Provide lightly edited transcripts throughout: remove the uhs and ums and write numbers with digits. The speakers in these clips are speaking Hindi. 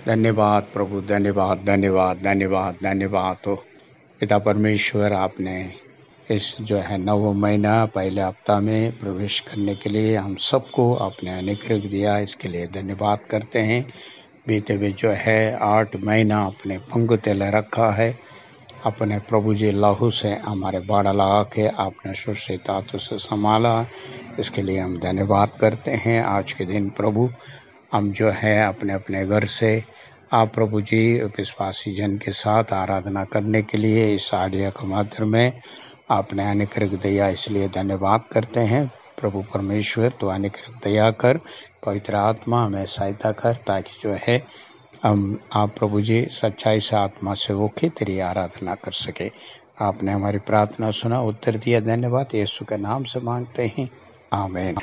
धन्यवाद प्रभु, धन्यवाद धन्यवाद धन्यवाद धन्यवाद। तो पिता परमेश्वर, आपने इस जो है 9 महीना पहले हफ्ता में प्रवेश करने के लिए हम सबको आपने अनुग्रह दिया, इसके लिए धन्यवाद करते हैं। बीते हुए जो है 8 महीना अपने पंग तेल रखा है, अपने प्रभु जी लहू से हमारे बाड़ा लगा के आपने सुरक्षित हाथों से संभाला, इसके लिए हम धन्यवाद करते हैं। आज के दिन प्रभु हम जो है अपने अपने घर से आप प्रभु जी विश्वासी जन के साथ आराधना करने के लिए इस ऑडियो के माध्यम में आपने अनुग्रह दिया, इसलिए धन्यवाद करते हैं। प्रभु परमेश्वर, तो अनुग्रह दया कर, पवित्र आत्मा हमें सहायता कर, ताकि जो है हम आप प्रभु जी सच्चाई से आत्मा से होके तेरी आराधना कर सके। आपने हमारी प्रार्थना सुना, उत्तर दिया, धन्यवाद। यीशु के नाम से मांगते हैं, आमीन।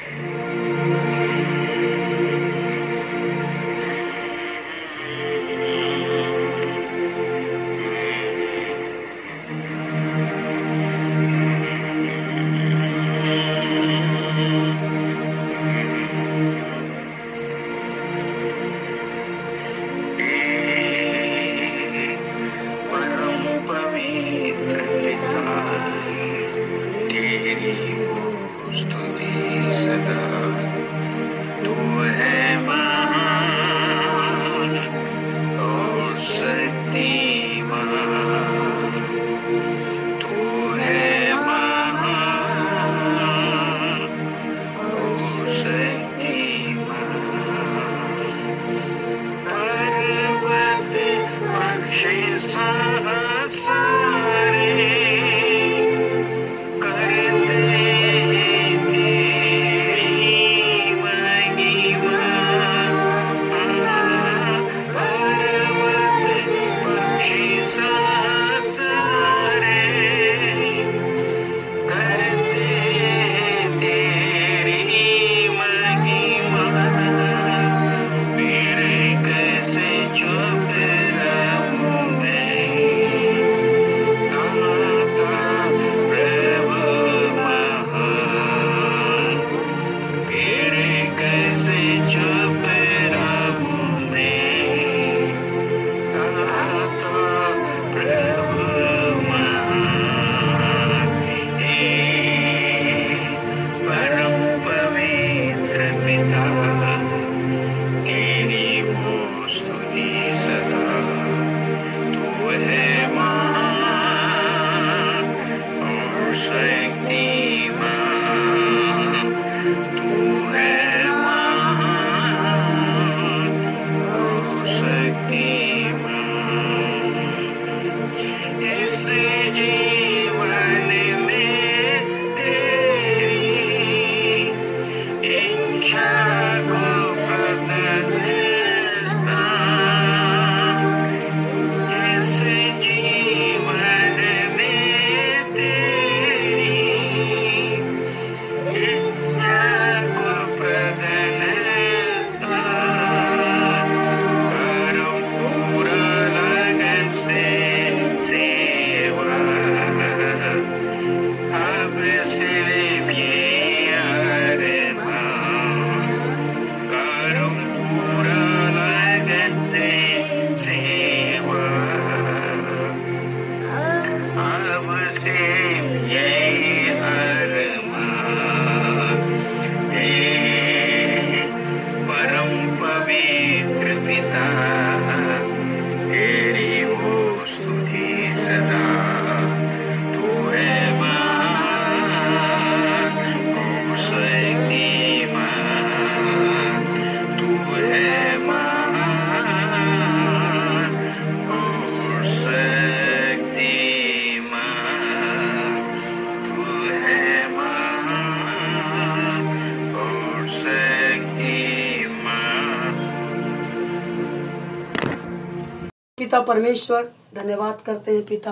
पिता परमेश्वर, धन्यवाद करते हैं पिता,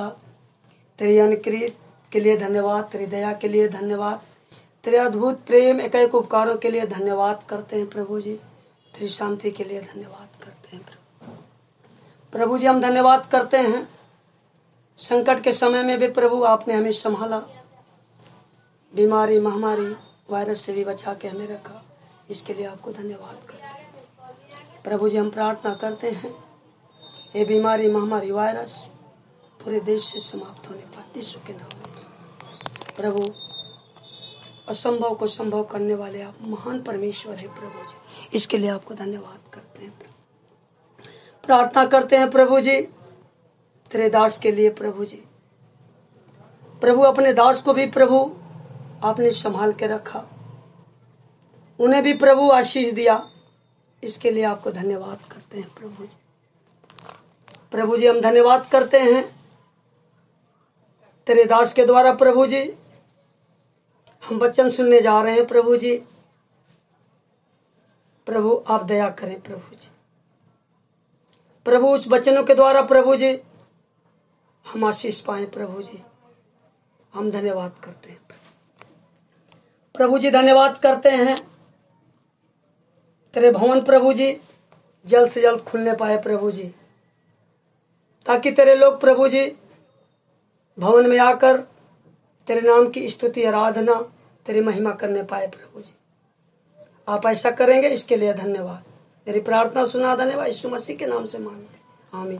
तेरी अनुग्रह के लिए धन्यवाद, तेरी दया के लिए धन्यवाद, तेरे अद्भुत प्रेम एक उपकारों के लिए धन्यवाद करते हैं प्रभु जी, तेरी शांति के लिए धन्यवाद करते हैं प्रभु जी। हम धन्यवाद करते हैं, संकट के समय में भी प्रभु आपने हमें संभाला, बीमारी महामारी वायरस से भी बचा के हमें रखा, इसके लिए आपको धन्यवाद करते हैं प्रभु जी। हम प्रार्थना करते हैं ये बीमारी, महामारी, वायरस पूरे देश से समाप्त होने पाए यीशु के नाम में। प्रभु, असंभव को संभव करने वाले आप महान परमेश्वर है प्रभु जी, इसके लिए आपको धन्यवाद करते हैं। प्रार्थना करते हैं प्रभु जी तेरे दास के लिए प्रभु जी। प्रभु, अपने दास को भी प्रभु आपने संभाल के रखा, उन्हें भी प्रभु आशीष दिया, इसके लिए आपको धन्यवाद करते हैं प्रभु जी। प्रभु जी, हम धन्यवाद करते हैं तेरे दास के द्वारा प्रभु जी हम वचन सुनने जा रहे हैं प्रभु जी। प्रभु, आप दया करें प्रभु जी। प्रभु, उस वचनों के द्वारा प्रभु जी हम आशीष पाए प्रभु जी, हम धन्यवाद करते हैं प्रभु जी। धन्यवाद करते हैं तेरे भवन प्रभु जी जल्द से जल्द खुलने पाए प्रभु जी, ताकि तेरे लोग प्रभु जी भवन में आकर तेरे नाम की स्तुति, आराधना, तेरी महिमा करने पाए प्रभु जी। आप ऐसा करेंगे, इसके लिए धन्यवाद। मेरी प्रार्थना सुना, धन्यवाद यीशु मसीह के नाम से मांगते, आमीन।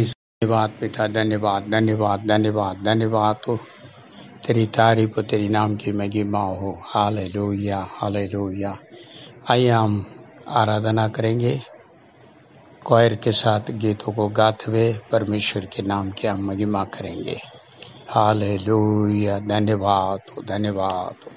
धन्यवाद पिता, धन्यवाद धन्यवाद धन्यवाद धन्यवाद हो। तेरी तारीफ, तेरी नाम की महिमा हो। Hallelujah hallelujah. आइए हम आराधना करेंगे, क्वायर के साथ गीतों को गाते हुए परमेश्वर के नाम की हम महिमा करेंगे। हालेलुया, धन्यवाद हो, धन्यवाद हो।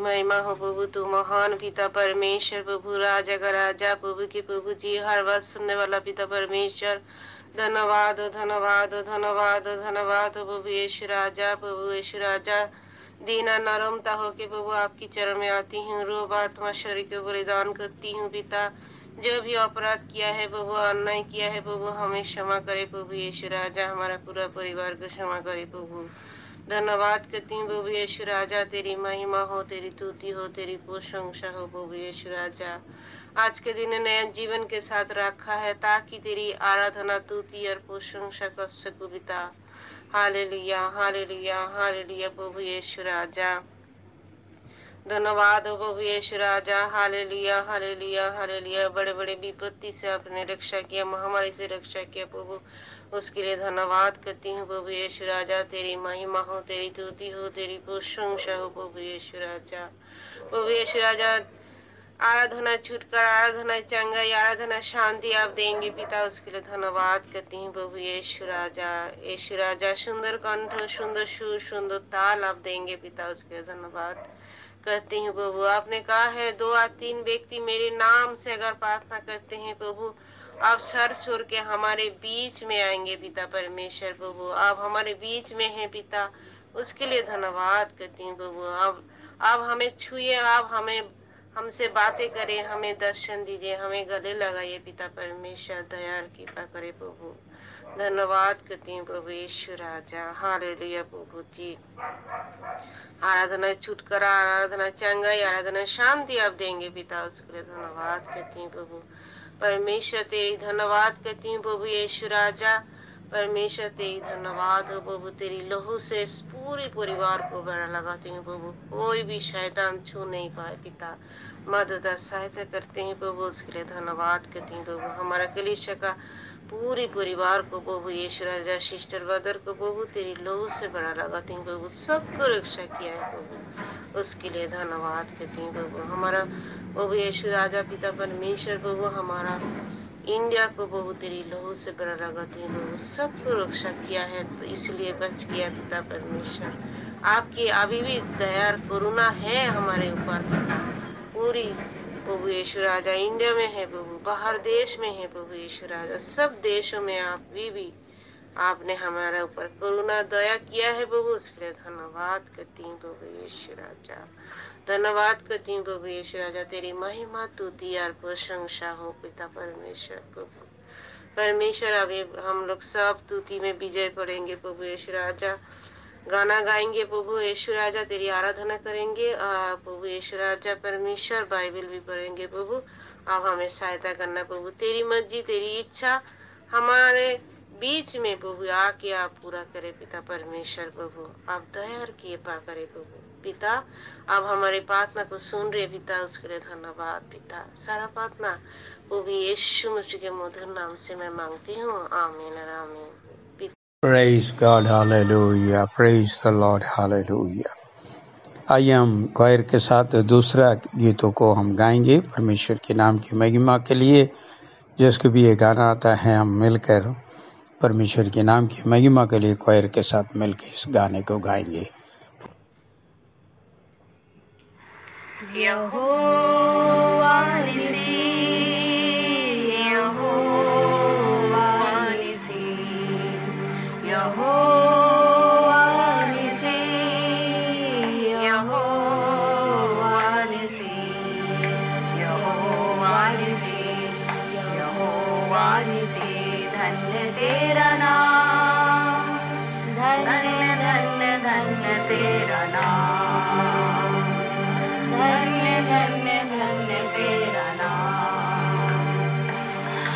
महिमा हो प्रभु। तू महान पिता परमेश्वर प्रभु, राजा का राजा प्रभु के प्रभु जी, हर बात सुनने वाला पिता परमेश्वर। धन्यवाद धन्यवाद धन्यवाद धन्यवाद प्रभु यीशु राजा, प्रभु यीशु राजा। दीना नरमता हो के प्रभु आपकी चरण में आती हूँ, रोब आत्मा शरीर को बलिदान करती हूँ पिता। जो भी अपराध किया है प्रभु, अन्याय किया है प्रभु, हमें क्षमा करे प्रभु यीशु राजा। हमारा पूरा परिवार को क्षमा करे प्रभु। धन्यवाद करती हूँ प्रभु यीशु राजा। तेरी महिमा हो, तेरी स्तुति हो, तेरी प्रशंसा हो प्रभु यीशु राजा। आज के दिन नया जीवन के साथ रखा है ताकि तेरी आराधना, स्तुति और प्रशंसा कर सकूं पिता। हालेलुया हालेलुया हालेलुया प्रभु यीशु राजा। धन्यवाद हो प्रभु यीशु राजा। Hallelujah hallelujah hallelujah. बड़े बड़े विपत्ति से आपने रक्षा किया, महामारी से रक्षा किया प्रभु, उसके लिए धन्यवाद करती हूँ प्रभु यीशु राजा। तेरी महिमा हो, तेरी स्तुति हो, तेरी प्रशंसा हो प्रभु यीशु राजा। प्रभु यीशु राजा, आराधना छुटकारा, आराधना चंगाई, आराधना शांति आप देंगे पिता, उसके लिए धन्यवाद करती हूँ प्रभु यीशु राजा। यीशु राजा, सुंदर कंठ, सुंदर सुर, सुंदर ताल आप देंगे पिता, उसके लिए धन्यवाद करती हूँ प्रभु। आपने कहा है 2 या 3 व्यक्ति मेरे नाम से अगर प्रार्थना करते हैं प्रभु, आप सर छोड़ के हमारे बीच में आएंगे पिता परमेश्वर प्रभु। आप हमारे बीच में हैं पिता, उसके लिए धन्यवाद करती हूँ प्रभु। आप हमें छुए, आप हमसे बातें करें, हमें दर्शन दीजिए, हमें गले लगाइए पिता परमेश्वर, दया और कृपा करे प्रभु। धन्यवाद करती हूँ प्रभु यीशु राजा। हालेलुया प्रभु जी। आराधना छुटकारा, आराधना चंगाई, आराधना शांति आप देंगे पिता, उसके लिए धन्यवाद करती हूँ प्रभु परमेश्वर। तेरी धन्यवाद करती हूँ प्रभु यीशु राजा। परमेश्वर तेरी धन्यवाद हो प्रभु। तेरी लहू से पूरे परिवार को बड़ा लगाती हूँ प्रभु, कोई भी शैतान छू नहीं पाए पिता। मदद सहायता करते हैं प्रभु, उसके लिए धन्यवाद करती हूँ प्रभु। हमारा कलीसिया का पूरे परिवार को प्रभु यीशु राजा, सिस्टर ब्रदर को प्रभु तेरी लहू से बड़ा लगाती हूँ प्रभु। सबको रक्षा किया है प्रभु, उसके लिए धन्यवाद करती हूँ प्रभु। हमारा प्रभु यीशु राजा पिता परमेश्वर प्रभु, हमारा इंडिया को प्रभु तेरी लहू से बड़ा लगाती हूँ प्रभु। सबको रक्षा किया है तो इसलिए बच गया पिता परमेश्वर। आपकी अभी भी दया और करुणा है हमारे ऊपर पिता, पूरी प्रभु यीशु राजा। इंडिया में है प्रभु, बाहर देश में है प्रभु यीशु राजा, सब देशों में आप भी आपने हमारे ऊपर करुणा दया किया है प्रभु, उसके लिए धन्यवाद करती हूँ प्रभु यीशु राजा। धन्यवाद करती हूँ प्रभु यीशु राजा। तेरी महिमा, स्तुति और प्रशंसा हो पिता परमेश्वर प्रभु। परमेश्वर अभी हम लोग सब स्तुति में विजय पड़ेंगे प्रभु यीशु राजा। गाना गाएंगे प्रभु यीशु राजा, तेरी आराधना करेंगे प्रभु यीशु राजा परमेश्वर। बाइबल भी पढ़ेंगे प्रभु। आप हमें सहायता करना प्रभु। तेरी मर्जी, तेरी इच्छा हमारे बीच में प्रभु आके आप पूरा करे पिता परमेश्वर प्रभु। आप दया और कृपा करे प्रभु पिता। आप हमारे प्रार्थना को सुन रहे पिता, उसके लिए धन्यवाद पिता। सारा प्रार्थना प्रभु यीशु मसीह के मधुर नाम से मैं मांगती हूँ, आमीन और आमीन। Praise God, hallelujah, praise the Lord, hallelujah। आइए हम गौर के साथ दूसरा गीतों को हम गाएंगे परमेश्वर के नाम की महिमा के लिए। जिसको भी ये गाना आता है हम मिलकर परमेश्वर के नाम की महिमा के लिए क्वायर के साथ मिलकर इस गाने को गाएंगे। यहोवा निसी, यहोवा निसी, यहोवा निसी, यहोवा निसी, यहोवा निसी, यहोवा निसी। धन्य तेरा नाम, धन्य धन्य धन्य तेरा नाम, धन्य धन्य धन्य तेरा नाम।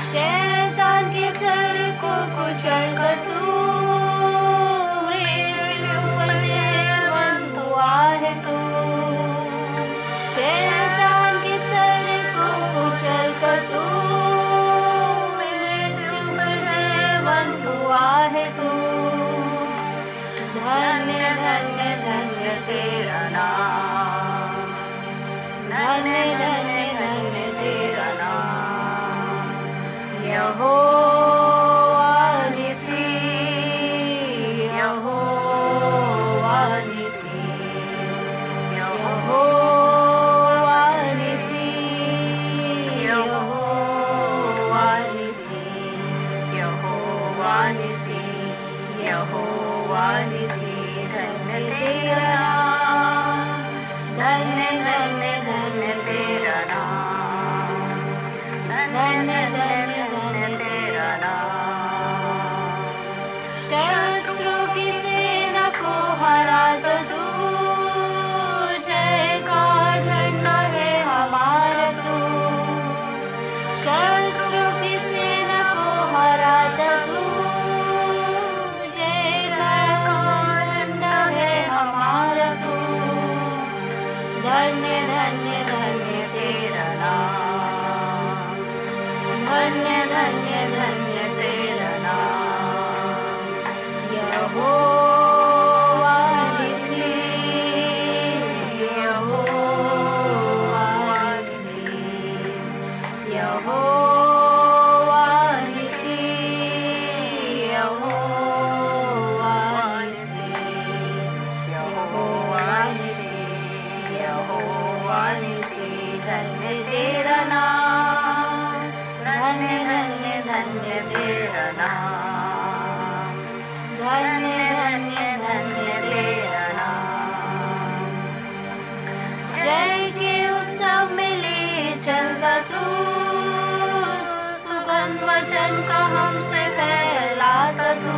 शैतान के सर को कुचल कर तू मृत्यु पर जयवंत हुआ है तू। शैतान के सर को कुचल कर तू मृत्यु पर जयवंत हुआ है तू। धन्य धन्य धन्य तेरा नाम, धन्य धन्य धन्य तेरा नाम। यहोवा निसी, यहोवा निसी, यहोवा निसी, यहोवा निसी, धन्य तेरा नाम, धन्य धन्य धन्य तेरा नाम, धन्य धन्य धन्य तेरा नाम। शत्रु की सेना को हरा तो तू, जय का झंडा है हमारा तू। शत्रु की सेना को हरा तो तू, जय का झंडा है हमारा तू। धन्य धन्य धन्य तेरा नाम, धन्य धन्य धन्य तेरा नाम। यहोवा निसी, यहोवा निसी, यहोवा निसी, यहोवा निसी, यहोवा निसी, यहोवा निसी, धन्य तेरा नाम, धन्य धन्य धन्य तेरा नाम, धन्य धन्य धन्य तेरा नाम। जय के उत्सव में ले चलता तू, सुगंध वचन का हमसे फैलाता तू।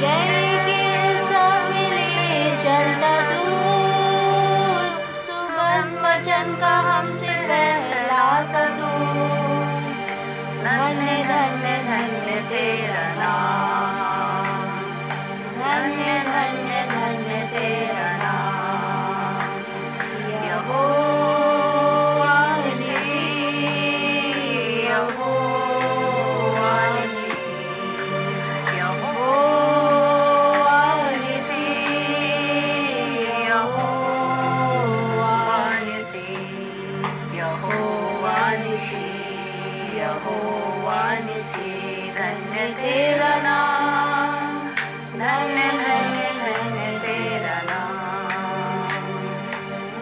जय के उत्सव में ले चलता तू, सुगंध वचन का हमसे फैलाता तू। धन्य धन्य धन्य तेरा नाम, धन्य धन्य धन्य तेरा नाम। यहोवा निसी, यहोवा निसी, यहोवा निसी, यहोवा निसी, यहोवा निसी, यहोवा निसी, धन्य तेरा नाम, धन्य धन्य धन्य तेरा नाम,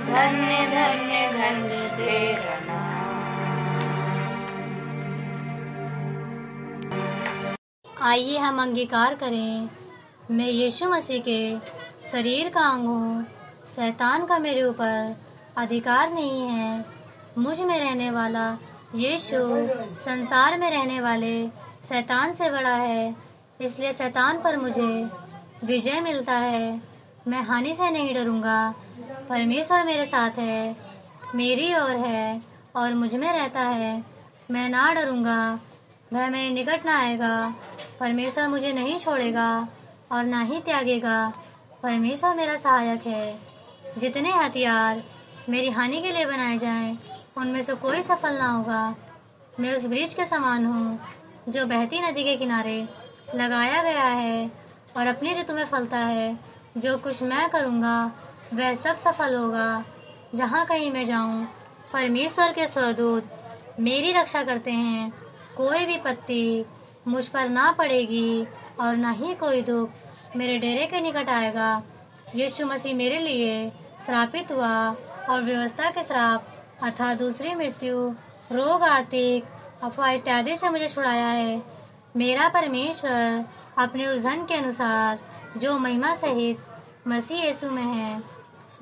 धन्य धन्य धन्य तेरा नाम। आइए हम अंगीकार करें, मैं यीशु मसीह के शरीर का अंग हूँ। शैतान का मेरे ऊपर अधिकार नहीं है। मुझ में रहने वाला यीशु संसार में रहने वाले शैतान से बड़ा है, इसलिए शैतान पर मुझे विजय मिलता है। मैं हानि से नहीं डरूंगा। परमेश्वर मेरे साथ है, मेरी ओर है और मुझ में रहता है। मैं ना डरूंगा, वह मेरे निकट ना आएगा। परमेश्वर मुझे नहीं छोड़ेगा और ना ही त्यागेगा। परमेश्वर मेरा सहायक है। जितने हथियार मेरी हानि के लिए बनाए जाएं, उनमें से कोई सफल ना होगा। मैं उस वृक्ष के समान हूँ जो बहती नदी के किनारे लगाया गया है और अपनी ऋतु में फलता है। जो कुछ मैं करूँगा वह सब सफल होगा। जहाँ कहीं मैं जाऊँ, परमेश्वर के स्वर्गदूत मेरी रक्षा करते हैं। कोई भी पत्ती मुझ पर ना पड़ेगी और ना ही कोई दुख मेरे डेरे के निकट आएगा। यीशु मसीह मेरे लिए श्रापित हुआ और व्यवस्था के श्राप अर्थात दूसरी मृत्यु, रोग, आर्थिक अफवाह इत्यादि से मुझे छुड़ाया है। मेरा परमेश्वर अपने उस धन के अनुसार जो महिमा सहित मसीह यीशु में है,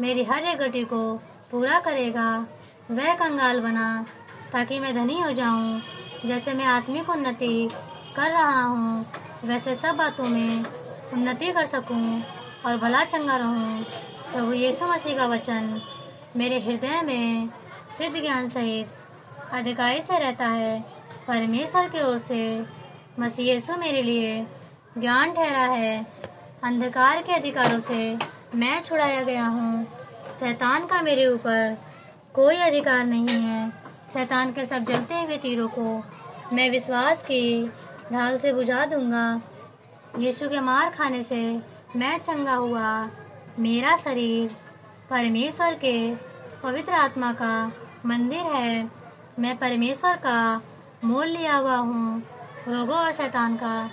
मेरी हर एक गति को पूरा करेगा। वह कंगाल बना ताकि मैं धनी हो जाऊं। जैसे मैं आत्मिक उन्नति कर रहा हूँ, वैसे सब बातों में उन्नति कर सकूं और भला चंगा रहूं। प्रभु यीशु मसीह का वचन मेरे हृदय में सिद्ध ज्ञान सहित अधिकारी से रहता है। परमेश्वर की ओर से मसीह यीशु मेरे लिए ज्ञान ठहरा है। अंधकार के अधिकारों से मैं छुड़ाया गया हूँ। शैतान का मेरे ऊपर कोई अधिकार नहीं है। शैतान के सब जलते हुए तीरों को मैं विश्वास की ढाल से बुझा दूंगा। यीशु के मार खाने से मैं चंगा हुआ। मेरा शरीर परमेश्वर के पवित्र आत्मा का मंदिर है। मैं परमेश्वर का मोल लिया हुआ हूँ। रोगों और शैतान का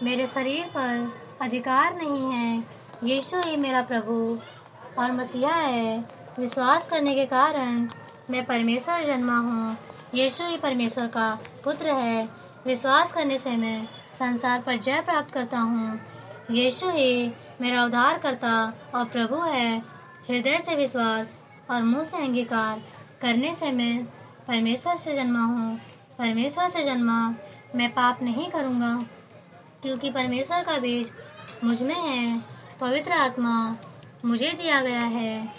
मेरे शरीर पर अधिकार नहीं है। यीशु ही मेरा प्रभु और मसीहा है। विश्वास करने के कारण मैं परमेश्वर जन्मा हूँ। यीशु ही परमेश्वर का पुत्र है। विश्वास करने से मैं संसार पर जय प्राप्त करता हूँ। यीशु ही मेरा उद्धार करता और प्रभु है। हृदय से विश्वास और मुंह से अंगीकार करने से मैं परमेश्वर से जन्मा हूँ। परमेश्वर से जन्मा मैं पाप नहीं करूँगा, क्योंकि परमेश्वर का बीज मुझ में है। पवित्र आत्मा मुझे दिया गया है,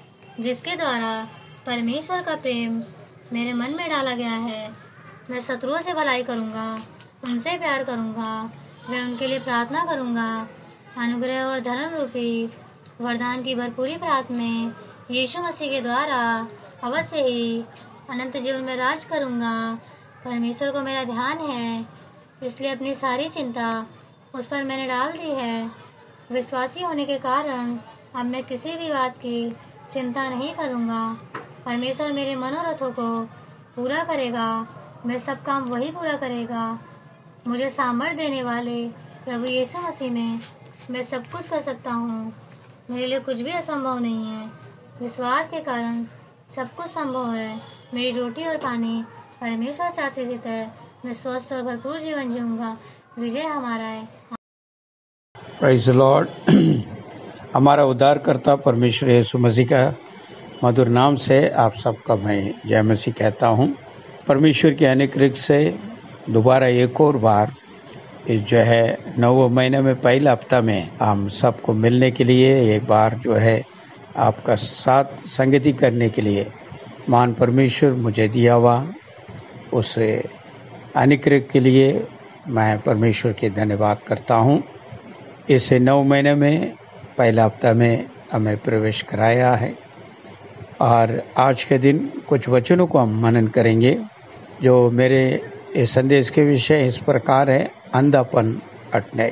जिसके द्वारा परमेश्वर का प्रेम मेरे मन में डाला गया है। मैं शत्रुओं से भलाई करूँगा, उनसे प्यार करूँगा, मैं उनके लिए प्रार्थना करूँगा। अनुग्रह और धर्म रूपी वरदान की भरपूरी प्राप्त में यीशु मसीह के द्वारा अवश्य ही अनंत जीवन में राज करूँगा। परमेश्वर को मेरा ध्यान है, इसलिए अपनी सारी चिंता उस पर मैंने डाल दी है। विश्वासी होने के कारण अब मैं किसी भी बात की चिंता नहीं करूँगा। परमेश्वर मेरे मनोरथों को पूरा करेगा। मेरे सब काम वही पूरा करेगा। मुझे सामर्थ्य देने वाले प्रभु यीशु मसीह में मैं सब कुछ कर सकता हूँ। मेरे लिए कुछ भी असंभव नहीं है। विश्वास के कारण सब कुछ संभव है। मेरी रोटी और पानी परमेश्वर से आशीषित है। मैं स्वस्थ और भरपूर जीवन जीऊँगा। विजय हमारा है। Praise the Lord. हमारा उद्धारकर्ता परमेश्वर यीशु मसीह का मधुर नाम से आप सबका मैं जय मसीह कहता हूँ। परमेश्वर के अनुग्रह से दोबारा एक और बार इस जो है नव महीने में पहला हफ्ता में हम सबको मिलने के लिए एक बार जो है आपका साथ संगति करने के लिए महान परमेश्वर मुझे दिया हुआ उस अनुग्रह के लिए मैं परमेश्वर के धन्यवाद करता हूँ। इस नव महीने में पहला हफ्ता में हमें प्रवेश कराया है और आज के दिन कुछ वचनों को हम मनन करेंगे। जो मेरे इस संदेश के विषय इस प्रकार है, अंधापन हटने।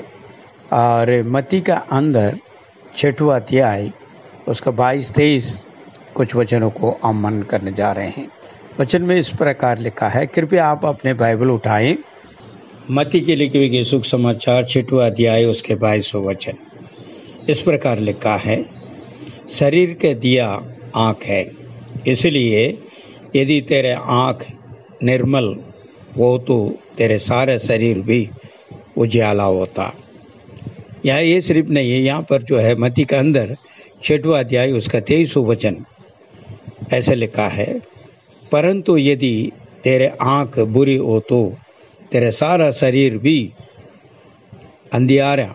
और मत्ती का अंदर 6वां अध्याय उसका 22-23 कुछ वचनों को हम मनन करने जा रहे हैं। वचन में इस प्रकार लिखा है, कृपया आप अपने बाइबल उठाएं। मत्ती के लिखे हुए शुभ समाचार 6वां अध्याय उसके 22वां वचन इस प्रकार लिखा है, शरीर के दिया आँख है, इसलिए यदि तेरे आँख निर्मल हो तो तेरे सारे शरीर भी उजाला होता। यहाँ ये सिर्फ नहीं है, यहाँ पर जो है मत्ती के अंदर 6वां अध्याय उसका 23वां वचन ऐसे लिखा है, परंतु यदि तेरे आँख बुरी हो तो तेरे सारा शरीर भी अंधियारा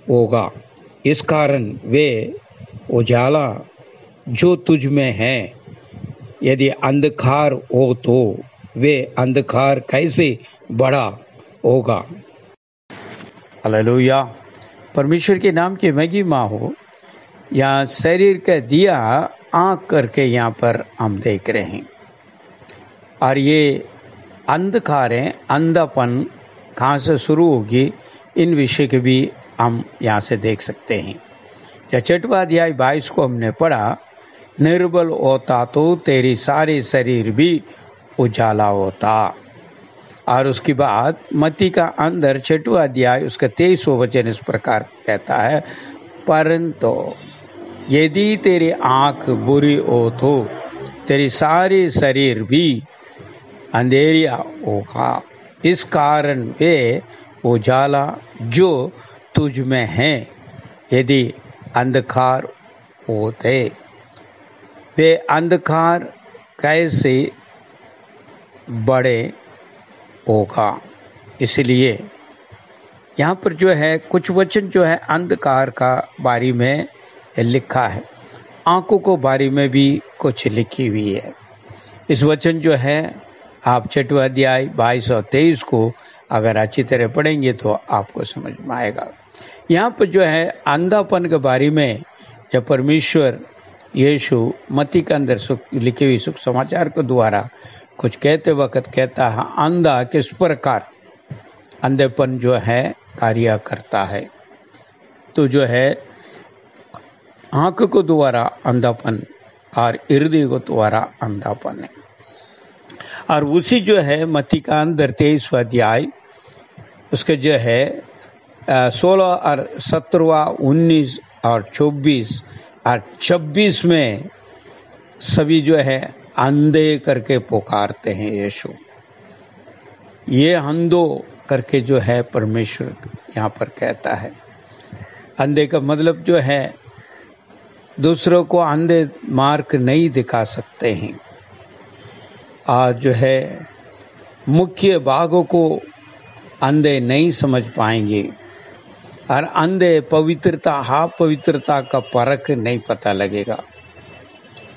होगा। इस कारण वे उजाला जो तुझ में है, यदि अंधकार हो तो वे अंधकार कैसे बड़ा होगा। हालेलुया। परमेश्वर के नाम की महिमा हो। यहाँ शरीर का दिया आँख करके यहाँ पर हम देख रहे हैं और ये अंधकार है, अंधापन कहाँ से शुरू होगी, इन विषय के भी हम यहाँ से देख सकते हैं। जब 6वां अध्याय 22 को हमने पढ़ा, निर्बल होता तो तेरी सारे शरीर भी उजाला होता। और उसके बाद मत्ती का अंदर 6वां अध्याय उसका 23वां वचन इस प्रकार कहता है, परंतु यदि तेरी आँख बुरी हो तो तेरी सारी शरीर भी अंधेरिया होगा। इस कारण वे उजाला जो तुझ में है, यदि अंधकार होते वे अंधकार कैसे बड़े होगा। इसलिए यहाँ पर जो है कुछ वचन जो है अंधकार का बारे में लिखा है, आँखों को बारे में भी कुछ लिखी हुई है। इस वचन जो है आप 6वां अध्याय 22 और 23 को अगर अच्छी तरह पढ़ेंगे तो आपको समझ में आएगा। यहाँ पर जो है अंधापन के बारे में जब परमेश्वर यीशु मत्ती के अंदर लिखे हुए सुख समाचार के द्वारा कुछ कहते वक्त कहता है, अंधा किस प्रकार अंधेपन जो है कार्य करता है। तो जो है आँख को द्वारा अंधापन और हृदय को द्वारा अंधापन है। और उसी जो है मत्ती का अंदर 23वां अध्याय उसके जो है 16 और 17, 19 और 24 और 26 में सभी जो है अंधे करके पुकारते हैं यीशु। ये अंधो करके जो है परमेश्वर यहाँ पर कहता है। अंधे का मतलब जो है दूसरों को अंधे मार्ग नहीं दिखा सकते हैं, और जो है मुख्य भागों को अंधे नहीं समझ पाएंगे, और अंधे पवित्रता अपवित्रता का परख नहीं पता लगेगा।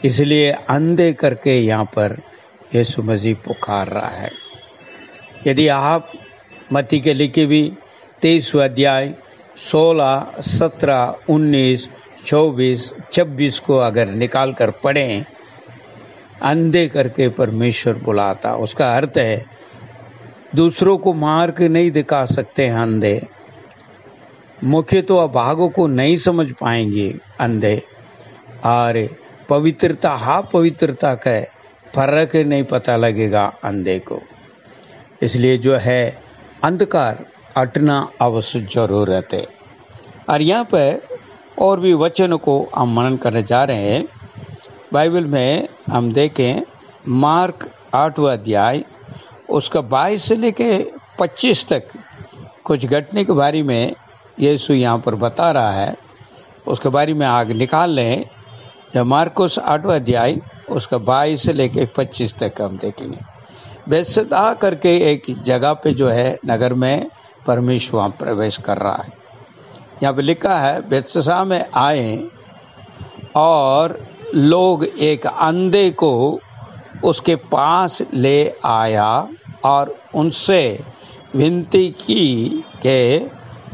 इसलिए अंधे करके यहाँ पर यीशु मसीह पुकार रहा है। यदि आप मत्ती के लिखे भी 23वां अध्याय 16, 17, 19, 24, 26 को अगर निकाल कर पढ़ें, अंधे करके परमेश्वर बुलाता, उसका अर्थ है दूसरों को मार्ग नहीं दिखा सकते हैं अंधे, मुख्य तो भागों को नहीं समझ पाएंगे अंधे, और पवित्रता अपवित्रता का फर्क नहीं पता लगेगा अंधे को। इसलिए जो है अंधकार हटना आवश्यक जरूरत है। और यहाँ पर और भी वचनों को हम मनन करने जा रहे हैं। बाइबल में हम देखें मार्क 8वां अध्याय उसका 22 से लेके 25 तक कुछ घटने के बारे में यीशु यहाँ पर बता रहा है, उसके बारे में आगे निकाल लें। जब मार्कुस 8वां अध्याय उसका 22 से लेके 25 तक हम देखेंगे। बेतसदा करके एक जगह पे जो है नगर में परमेश्वर वहाँ प्रवेश कर रहा है। यहाँ पे लिखा है बेतसदा में आए और लोग एक अंधे को उसके पास ले आया और उनसे विनती की कि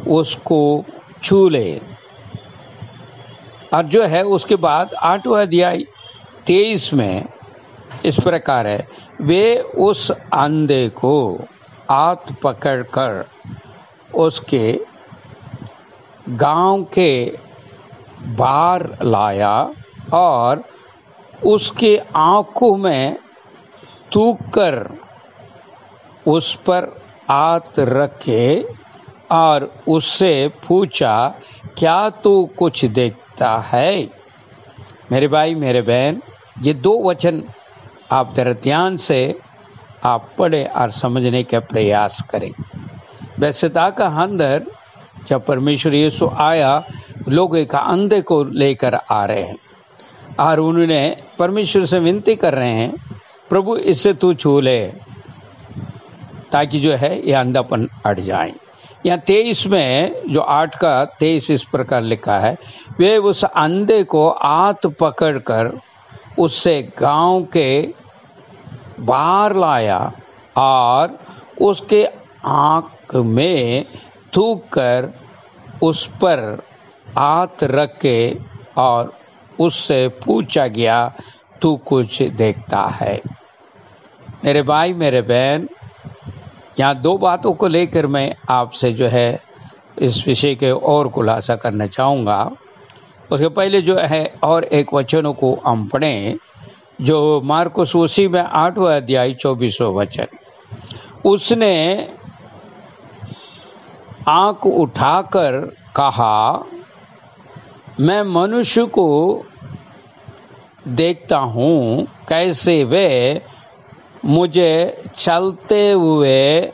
उसको छू ले। और जो है उसके बाद 8वां अध्याय 23 में इस प्रकार है, वे उस अंधे को हाथ पकड़कर उसके गांव के बाहर लाया और उसके आंखों में थूक कर उस पर हाथ रखे और उससे पूछा, क्या तू कुछ देखता है? मेरे भाई मेरे बहन, ये दो वचन आप जरा ध्यान से आप पढ़े और समझने का प्रयास करें। बेतसदा का अंदर जब परमेश्वर यीशु आया, लोग एक अंधे को लेकर आ रहे हैं और उन्होंने परमेश्वर से विनती कर रहे हैं, प्रभु इससे तू छू ले ताकि जो है ये अंधापन हट जाए। यहाँ 23 में जो 8 का 23 इस प्रकार लिखा है, वे उस अंधे को हाथ पकड़कर उससे गांव के बाहर लाया और उसके आँख में थूक कर उस पर हाथ रख के और उससे पूछा गया, तू कुछ देखता है? मेरे भाई मेरे बहन, यहाँ दो बातों को लेकर मैं आपसे जो है इस विषय के और खुलासा करना चाहूँगा। उसके पहले जो है और एक वचनों को हम पढ़ें, जो मार्कुस उसी में 8वां अध्याय 24वां वचन। उसने आँख उठाकर कहा, मैं मनुष्य को देखता हूँ, कैसे वे मुझे चलते हुए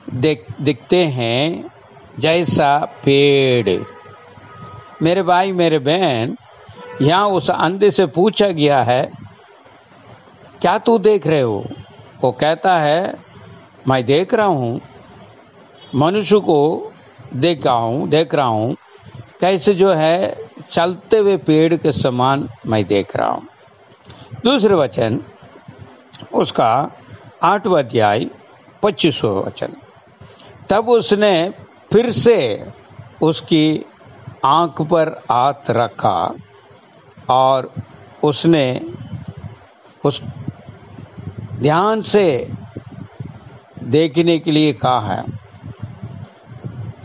दिखते हैं जैसा पेड़। मेरे भाई मेरे बहन, यहाँ उस अंधे से पूछा गया है, क्या तू देख रहे हो? वो कहता है, मैं देख रहा हूँ, मनुष्य को देख रहा हूँ, कैसे जो है चलते हुए पेड़ के समान मैं देख रहा हूँ। दूसरे वचन उसका 8वां अध्याय 25वां वचन। तब उसने फिर से उसकी आंख पर हाथ रखा और उसने उस ध्यान से देखने के लिए कहा है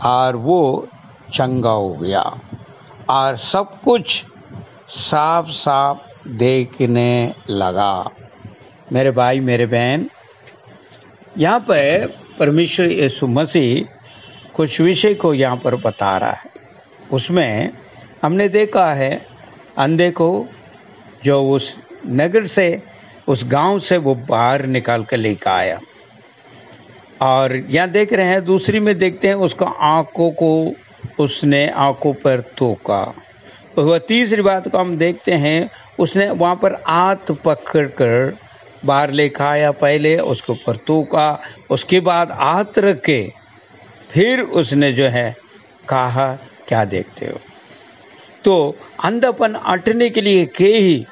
और वो चंगा हो गया और सब कुछ साफ साफ देखने लगा। मेरे भाई मेरे बहन, यहाँ पर परमेश्वर यीशु मसीह कुछ विषय को यहाँ पर बता रहा है। उसमें हमने देखा है अंधे को जो उस नगर से, उस गांव से वो बाहर निकाल कर लेकर आया और यहाँ देख रहे हैं, दूसरी में देखते हैं उसका आंखों को उसने आंखों पर थूका। वह तीसरी बात को हम देखते हैं, उसने वहाँ पर हाथ पकड़कर बाहर लेकर आया, पहले उसके ऊपर थूका, उसके बाद हाथ रखे, फिर उसने जो है कहा क्या देखते हो। तो अंधापन हटने के लिए कई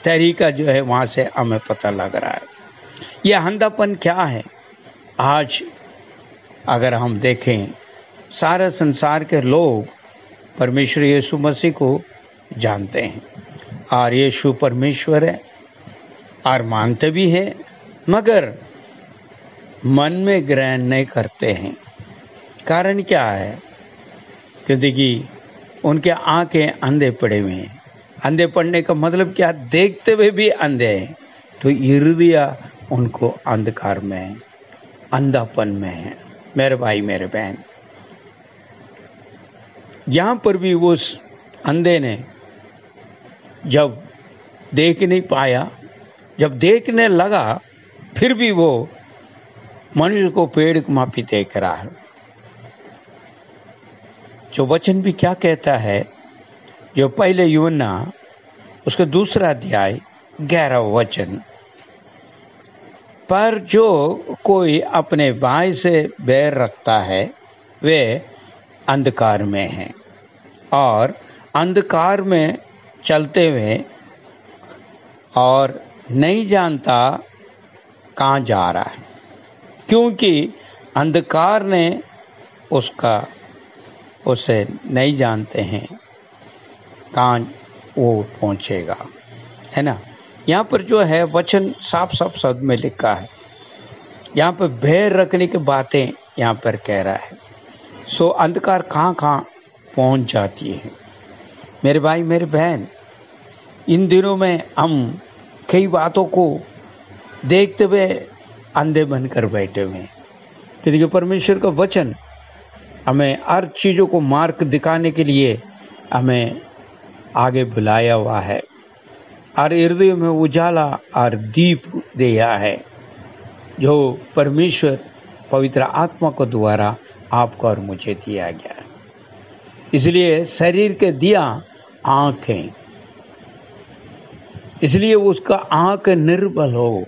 तरीका जो है वहाँ से हमें पता लग रहा है। यह अंधापन क्या है? आज अगर हम देखें, सारे संसार के लोग परमेश्वर यीशु मसीह को जानते हैं और यीशु परमेश्वर है और मानते भी हैं, मगर मन में ग्रहण नहीं करते हैं। कारण क्या है? क्योंकि उनके आंखें अंधे पड़े हुए हैं। अंधे पड़ने का मतलब क्या? देखते हुए भी अंधे हैं, तो हृदय उनको अंधकार में है, अंधापन में है। मेरे भाई मेरे बहन, यहाँ पर भी उस अंधे ने जब देख नहीं पाया, जब देखने लगा, फिर भी वो मनुष्य को पेड़ की माफी देख रहा है। जो वचन भी क्या कहता है, जो पहले यूहन्ना उसका 2 अध्याय 11 वचन, पर जो कोई अपने भाई से बैर रखता है वे अंधकार में है और अंधकार में चलते हुए और नहीं जानता कहाँ जा रहा है, क्योंकि अंधकार ने उसे नहीं जानते हैं कहाँ वो पहुँचेगा, है ना। यहाँ पर जो है वचन साफ साफ शब्द में लिखा है, यहाँ पर भय रखने की बातें यहाँ पर कह रहा है। सो अंधकार कहाँ कहाँ पहुँच जाती है। मेरे भाई मेरे बहन, इन दिनों में हम कई बातों को देखते हुए अंधे बनकर बैठे हुए हैं, क्योंकि परमेश्वर का वचन हमें हर चीज़ों को मार्ग दिखाने के लिए हमें आगे बुलाया हुआ है और हृदय में उजाला और दीप दिया है, जो परमेश्वर पवित्र आत्मा को द्वारा आपको और मुझे दिया गया है। इसलिए शरीर के दिया आँखें, इसलिए उसका आँख निर्मल हो,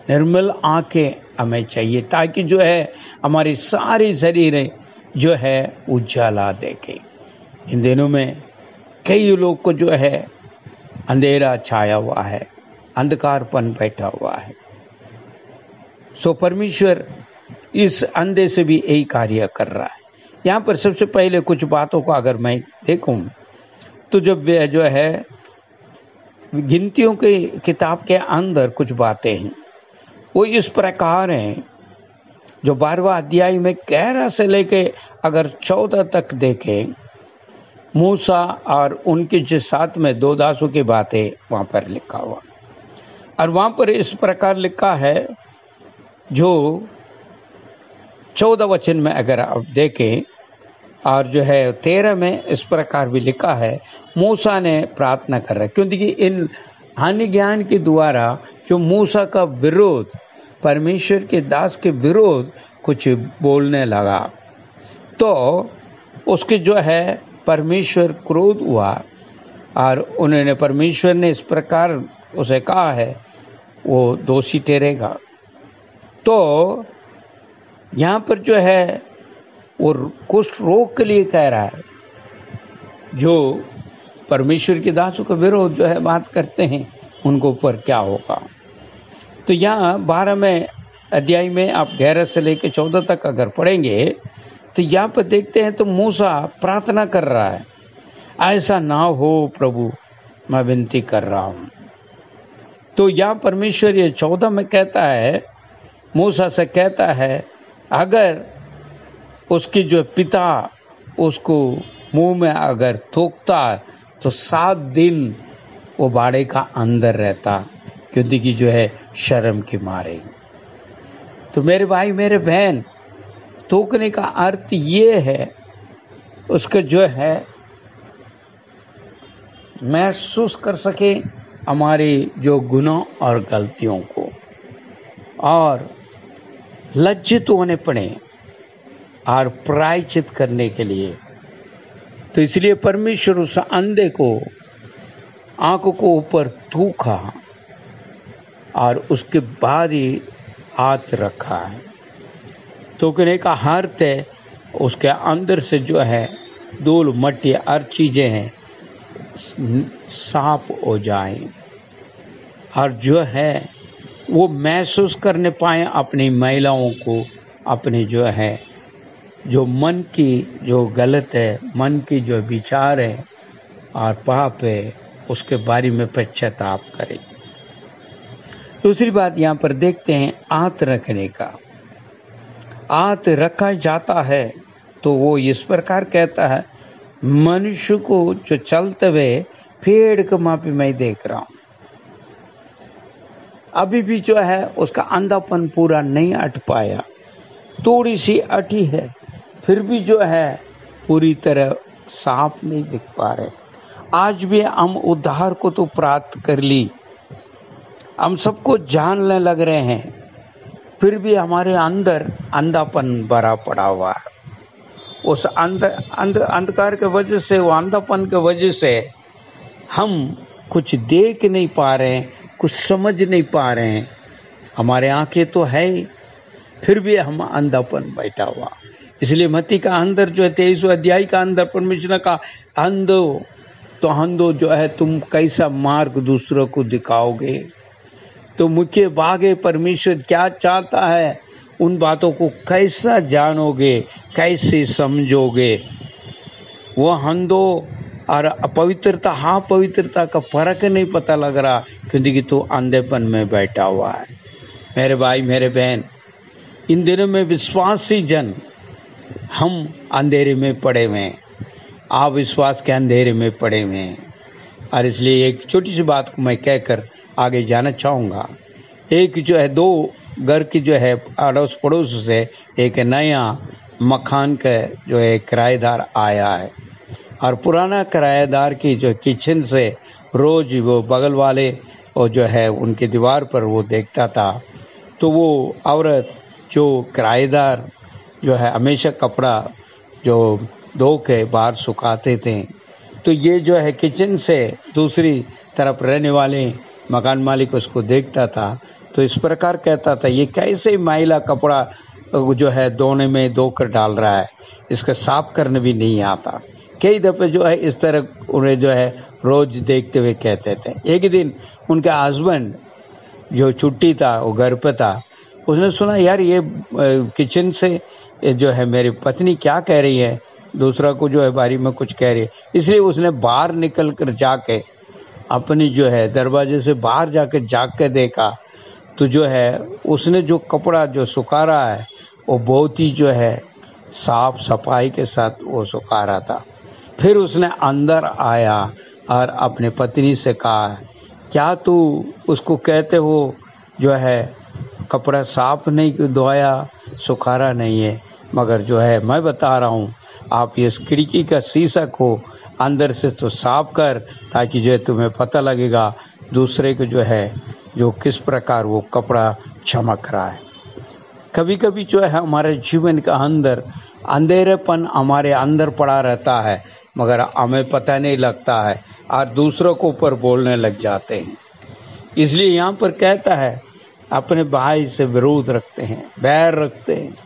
निर्मल आँखें हमें चाहिए, ताकि जो है हमारी सारी शरीर जो है उजाला देखे। इन दिनों में कई लोग को जो है अंधेरा छाया हुआ है, अंधकारपन बैठा हुआ है। सो परमेश्वर इस अंधे से भी यही कार्य कर रहा है। यहाँ पर सबसे पहले कुछ बातों को अगर मैं देखूं तो जब जो है गिनतियों की किताब के अंदर कुछ बातें हैं, वो इस प्रकार हैं। जो 12वां अध्याय में 11 से लेके अगर 14 तक देखें, मूसा और उनके जो साथ में 2 दासों की बातें वहाँ पर लिखा हुआ, और वहाँ पर इस प्रकार लिखा है, जो 14 वचन में अगर आप देखें और जो है 13 में इस प्रकार भी लिखा है, मूसा ने प्रार्थना कर रहा है, क्योंकि इन हानि ज्ञान के द्वारा जो मूसा का विरोध, परमेश्वर के दास के विरोध कुछ बोलने लगा, तो उसके जो है परमेश्वर क्रोध हुआ और उन्होंने, परमेश्वर ने इस प्रकार उसे कहा है वो दोषी ठहरेगा। तो यहाँ पर जो है वो कुष्ठ रोग के लिए कह रहा है, जो परमेश्वर के दासों का विरोध जो है बात करते हैं, उनको ऊपर क्या होगा। तो यहाँ 12वें अध्याय में आप 11 से लेकर 14 तक अगर पढ़ेंगे तो यहाँ पर देखते हैं तो मूसा प्रार्थना कर रहा है, ऐसा ना हो प्रभु, मैं विनती कर रहा हूँ। तो यहाँ परमेश्वर ये 14 में कहता है, मूसा से कहता है, अगर उसकी जो पिता उसको मुंह में अगर थूकता तो 7 दिन वो बाड़े का अंदर रहता, क्योंकि जो है शर्म के मारे। तो मेरे भाई मेरे बहन, थूकने का अर्थ ये है, उसका जो है महसूस कर सके हमारे जो गुनाह और गलतियों को, और लज्जित होने पड़े और प्रायश्चित करने के लिए। तो इसलिए परमेश्वर उस अंधे को आंखों को ऊपर थूका और उसके बाद ही हाथ रखा है। तो कहने का अर्थ है उसके अंदर से जो है धूल मट्टी हर चीजें हैं साफ हो जाएं और जो है वो महसूस करने पाए अपनी महिलाओं को, अपने जो है जो मन की जो गलत है, मन की जो विचार है और पाप है, उसके बारे में पश्चाताप करें। दूसरी बात यहाँ पर देखते हैं हाथ रखने का। हाथ रखा जाता है तो वो इस प्रकार कहता है, मनुष्य को जो चलते हुए पेड़ के मापी मैं देख रहा हूं, अभी भी जो है उसका अंधापन पूरा नहीं हट पाया, थोड़ी सी अटी है, फिर भी जो है पूरी तरह साफ नहीं दिख पा रहे। आज भी हम उद्धार को तो प्राप्त कर ली, हम सबको जानने लग रहे हैं, फिर भी हमारे अंदर अंधापन भरा पड़ा हुआ है। उस अंधकार के वजह से, वो अंधापन के वजह से हम कुछ देख नहीं पा रहे हैं, कुछ समझ नहीं पा रहे हैं। हमारे आंखें तो है फिर भी हम अंधापन बैठा हुआ। इसलिए मत्ती का अंदर जो है 23वें अध्याय का अंदर परमेश्वर का अंधो तो अंधो जो है तुम कैसा मार्ग दूसरों को दिखाओगे। तो मुख्य भाग है परमेश्वर क्या चाहता है, उन बातों को कैसा जानोगे, कैसे समझोगे। वो अंधो और अपवित्रता, हाँ पवित्रता का फर्क नहीं पता लग रहा क्योंकि तू अंधेपन में बैठा हुआ है। मेरे भाई मेरे बहन, इन दिनों में विश्वासी जन हम अंधेरे में पड़े हुए हैं, आप विश्वास के अंधेरे में पड़े हुए हैं। और इसलिए एक छोटी सी बात को मैं कहकर आगे जाना चाहूँगा। एक जो है दो घर की जो है अड़ोस पड़ोस से एक नया मकान का जो है किराएदार आया है और पुराना किराएदार की जो किचन से रोज वो बगल वाले और जो है उनकी दीवार पर वो देखता था। तो वो औरत जो किराएदार जो है हमेशा कपड़ा जो धो के बाहर सुखाते थे, तो ये जो है किचन से दूसरी तरफ रहने वाले मकान मालिक उसको देखता था। तो इस प्रकार कहता था, ये कैसे मैला कपड़ा जो है धोने में धोकर डाल रहा है, इसका साफ करने भी नहीं आता। कई दफे जो है इस तरह उन्हें जो है रोज देखते हुए कहते थे। एक दिन उनका हस्बैंड जो छुट्टी था, वो घर पे था, उसने सुना यार ये किचन से जो है मेरी पत्नी क्या कह रही है, दूसरा को जो है बारी में कुछ कह रही है। इसलिए उसने बाहर निकल कर जाके अपनी जो है दरवाजे से बाहर जाके जाग के देखा, तो जो है उसने जो कपड़ा जो सुखा रहा है वो बहुत ही जो है साफ सफाई के साथ वो सुखा रहा था। फिर उसने अंदर आया और अपने पत्नी से कहा, क्या तू उसको कहते हो जो है कपड़ा साफ नहीं धोया, सुखारा नहीं है, मगर जो है मैं बता रहा हूँ आप इस खिड़की का शीशा को अंदर से तो साफ कर, ताकि जो है तुम्हें पता लगेगा दूसरे को जो है जो किस प्रकार वो कपड़ा चमक रहा है। कभी कभी जो है हमारे जीवन का अंदर अंधेरेपन हमारे अंदर पड़ा रहता है, मगर हमें पता नहीं लगता है और दूसरों को ऊपर बोलने लग जाते हैं। इसलिए यहाँ पर कहता है अपने भाई से विरोध रखते हैं, बैर रखते हैं,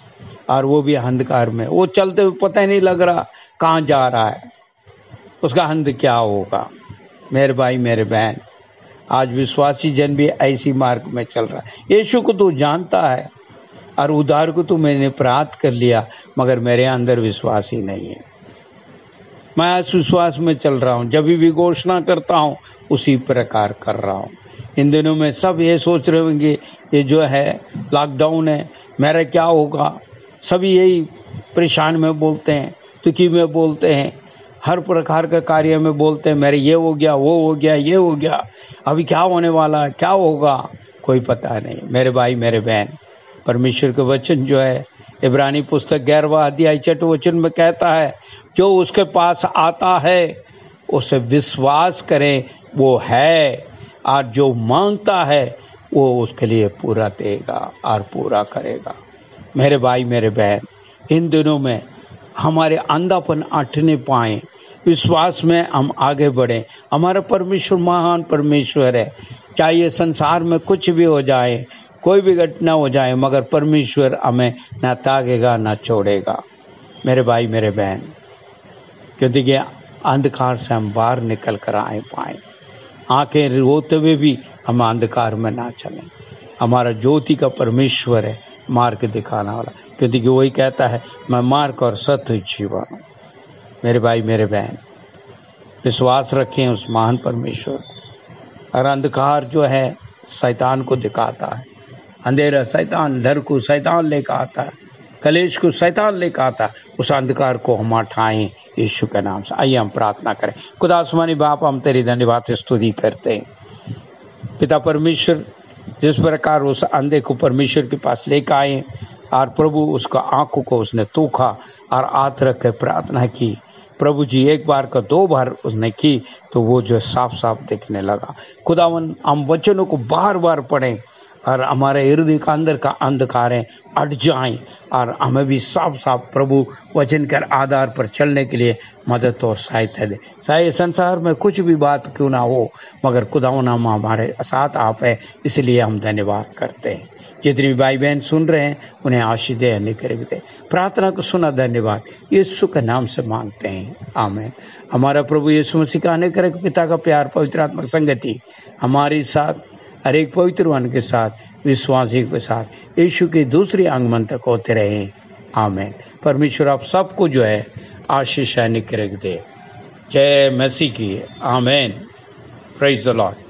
और वो भी अंधकार में, वो चलते हुए पता ही नहीं लग रहा कहाँ जा रहा है, उसका अंत क्या होगा। मेरे भाई मेरे बहन, आज विश्वासी जन भी ऐसी मार्ग में चल रहा है। यीशु को तो जानता है और उद्धार को तो मैंने प्राप्त कर लिया, मगर मेरे अंदर विश्वास ही नहीं है। मैं विश्वास में चल रहा हूँ, जब भी घोषणा करता हूँ उसी प्रकार कर रहा हूँ। इन दिनों में सब ये सोच रहे होंगे ये जो है लॉकडाउन है, मेरा क्या होगा। सभी यही परेशान में बोलते हैं, दुखी में बोलते हैं, हर प्रकार के कार्य में बोलते हैं मेरे ये हो गया, वो हो गया, ये हो गया, अभी क्या होने वाला, क्या होगा, कोई पता नहीं। मेरे भाई मेरे बहन, परमेश्वर के वचन जो है इब्रानी पुस्तक 11वां अध्याय 6वां वचन में कहता है, जो उसके पास आता है उसे विश्वास करें वो है, और जो मांगता है वो उसके लिए पूरा देगा और पूरा करेगा। मेरे भाई मेरे बहन, इन दिनों में हमारे अंधापन अटने पाए, विश्वास में हम आगे बढ़े। हमारा परमेश्वर महान परमेश्वर है। चाहे ये संसार में कुछ भी हो जाए, कोई भी घटना हो जाए, मगर परमेश्वर हमें ना त्यागेगा ना छोड़ेगा। मेरे भाई मेरे बहन, क्योंकि ये अंधकार से हम बाहर निकल कर आए पाए, आंखें रोते हुए भी हम अंधकार में ना चलें। हमारा ज्योति का परमेश्वर है, मार्ग दिखाने वाला, क्योंकि वही कहता है मैं मार्ग और सत्य जीवन हूँ। मेरे भाई मेरे बहन, विश्वास रखें उस महान परमेश्वर को। और अंधकार जो है शैतान को दिखाता है, अंधेरा शैतान, डर को शैतान लेकर आता है, कलेश को शैतान लेकर आता है। उस अंधकार को हम हटाएं यीशु के नाम से। आइए हम प्रार्थना करें। खुदा आसमानी बाप, हम तेरी धन्यवाद स्तुति करते हैं। पिता परमेश्वर, जिस प्रकार उस अंधे को परमेश्वर के पास लेकर आए और प्रभु उसका आंखों को उसने तोखा और हाथ रख कर प्रार्थना की, प्रभु जी एक बार का 2 बार उसने की तो वो जो साफ साफ दिखने लगा। खुदावन, हम वचनों को बार बार पढ़ें और हमारे हृदय का अंदर का अंधकार हट जाएं और हमें भी साफ साफ प्रभु वचन के आधार पर चलने के लिए मदद और सहायता दे। चाहे संसार में कुछ भी बात क्यों ना हो, मगर खुदावन हम हमारे साथ आप है, इसलिए हम धन्यवाद करते हैं। जितने भी भाई बहन सुन रहे हैं उन्हें आशीष दे, अनुग्रह दे। प्रार्थना को सुना, धन्यवाद यीशु के नाम से मांगते हैं, आमीन। हमारा प्रभु यीशु मसीह का अनुग्रह, पिता का प्यार, पवित्र आत्मा संगति हमारे साथ, हर एक पवित्रवान के साथ, विश्वासी के साथ यीशु के दूसरे आगमन तक होते रहे, आमीन। परमेश्वर आप सबको जो है आशीष अनुग्रह दे। जय मसीह की, आमीन। Praise the Lord.